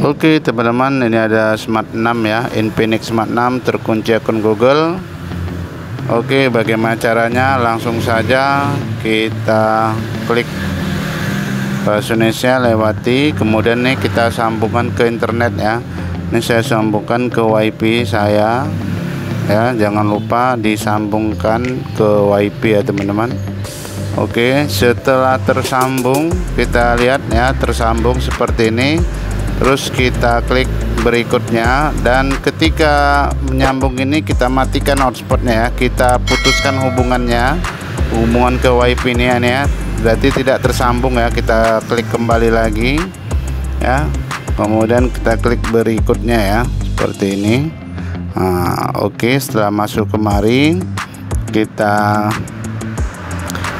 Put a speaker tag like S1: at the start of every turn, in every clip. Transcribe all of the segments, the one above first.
S1: Oke teman-teman, ini ada Smart 6 ya, Infinix Smart 6 terkunci akun Google. Oke, bagaimana caranya? Langsung saja kita klik bahasa Indonesia, lewati, kemudian nih kita sambungkan ke internet ya. Ini saya sambungkan ke WiFi saya ya, jangan lupa disambungkan ke WiFi ya teman-teman. Oke, setelah tersambung kita lihat ya, tersambung seperti ini. Terus kita klik berikutnya, dan ketika menyambung ini kita matikan hotspotnya ya, kita putuskan hubungan ke WiFi ini ya, berarti tidak tersambung ya. Kita klik kembali lagi ya, kemudian kita klik berikutnya ya, seperti ini. Nah, oke, setelah masuk kemari kita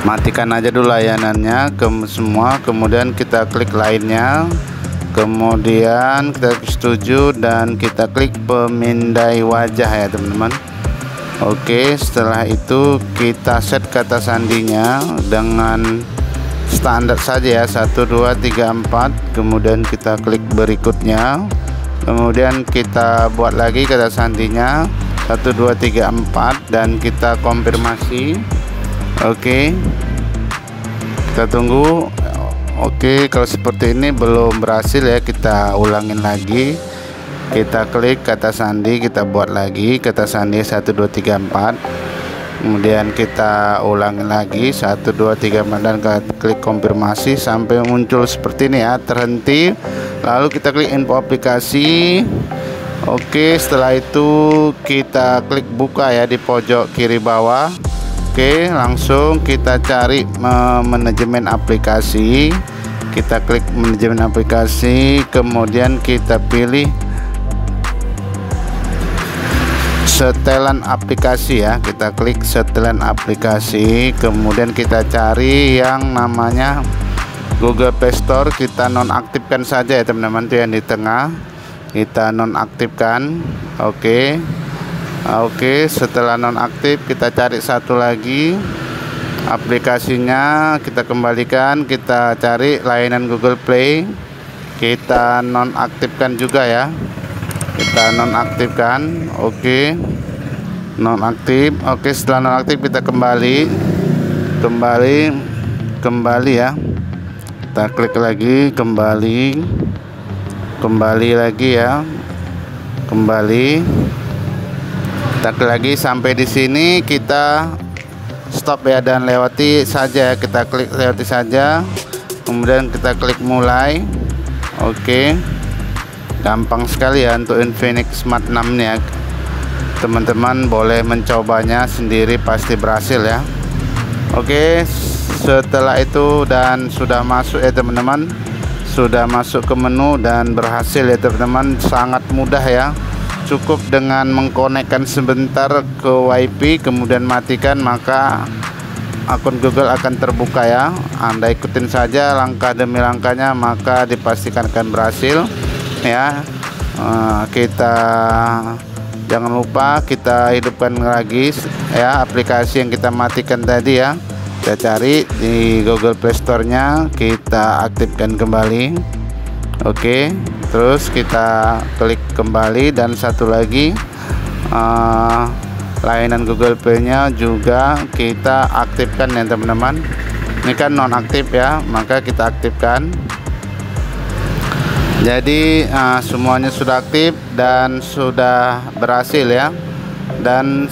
S1: matikan aja dulu layanannya semua, kemudian kita klik lainnya, kemudian kita setuju dan kita klik pemindai wajah ya teman-teman. Oke, setelah itu kita set kata sandinya dengan standar saja ya, 1 2 3 4, kemudian kita klik berikutnya, kemudian kita buat lagi kata sandinya 1 2 3 4 dan kita konfirmasi. Oke, kita tunggu. Oke, kalau seperti ini belum berhasil ya, kita ulangin lagi. Kita klik kata sandi, kita buat lagi kata sandi 1 2 3 4, kemudian kita ulangin lagi 1 2 3 4 dan kita klik konfirmasi sampai muncul seperti ini ya, terhenti. Lalu kita klik info aplikasi. Oke, setelah itu kita klik buka ya di pojok kiri bawah. Oke, langsung kita cari manajemen aplikasi. Kita klik manajemen aplikasi, kemudian kita pilih setelan aplikasi ya. Kita klik setelan aplikasi, kemudian kita cari yang namanya Google Play Store. Kita nonaktifkan saja ya teman-teman, itu yang di tengah kita nonaktifkan. Oke, setelah nonaktif kita cari satu lagi aplikasinya, kita kembalikan, kita cari layanan Google Play, kita nonaktifkan juga ya, kita nonaktifkan. Oke, nonaktif. Oke, setelah nonaktif kita kembali ya, kita klik lagi, kembali lagi ya, kita klik lagi sampai di sini, kita stop ya dan lewati saja. Kita klik lewati saja, kemudian kita klik mulai. Oke, gampang sekali ya untuk Infinix Smart 6 nih ya teman-teman, boleh mencobanya sendiri, pasti berhasil ya. Oke, setelah itu dan sudah masuk ya teman-teman, sudah masuk ke menu dan berhasil ya teman-teman, sangat mudah ya. Cukup dengan mengkonekkan sebentar ke WiFi kemudian matikan, maka akun Google akan terbuka ya. Anda ikutin saja langkah demi langkahnya, maka dipastikan akan berhasil ya. Kita jangan lupa kita hidupkan lagi ya aplikasi yang kita matikan tadi ya. Kita cari di Google Play Store-nya, kita aktifkan kembali. Oke, terus kita klik kembali, dan satu lagi layanan Google Play-nya juga kita aktifkan ya teman-teman. Ini kan nonaktif ya, maka kita aktifkan. Jadi semuanya sudah aktif dan sudah berhasil ya, dan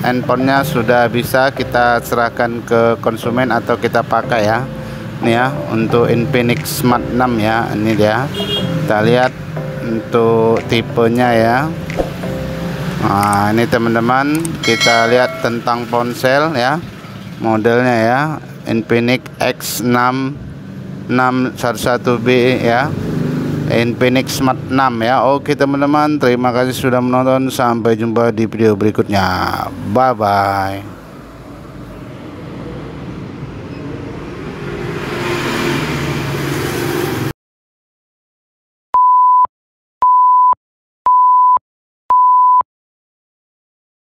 S1: handphonenya sudah bisa kita serahkan ke konsumen atau kita pakai ya. Ini ya untuk Infinix Smart 6 ya, ini dia. Kita lihat untuk tipenya ya. Nah, ini teman-teman, kita lihat tentang ponsel ya, modelnya ya, Infinix X6 611B ya, Infinix Smart 6 ya. Oke teman-teman, terima kasih sudah menonton, sampai jumpa di video berikutnya. Bye bye.